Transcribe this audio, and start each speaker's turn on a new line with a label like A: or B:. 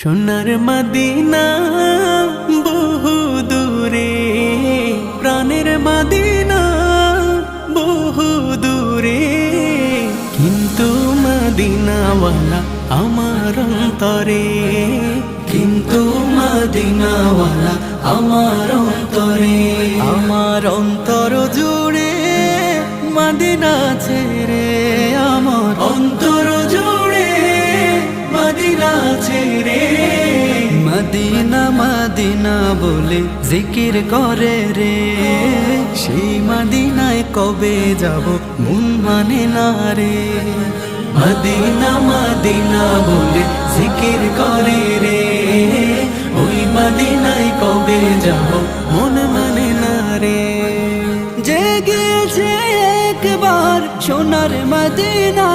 A: সোনার মদিনা বহু দূরে, প্রাণের মদিনা বহু দূরে, কিন্তু মদিনাওয়ালা আমার অন্তরে, কিন্তু মদিনাওয়ালা আমার অন্তরে। আমার অন্তর জুড়ে মদিনা ছেড়ে, আমার অন্তর জুড়ে মদিনা ছেড়ে। মদিনা মদিনা বলে জিকির করে রে, সেই মদিনায় কবে যাব মন মানে না রে। মদিনা মদিনা বলে জিকির করে রে, ওই মদিনায় কবে যাব মন মানে না রে। জেগেছে একবার সোনার মদিনা,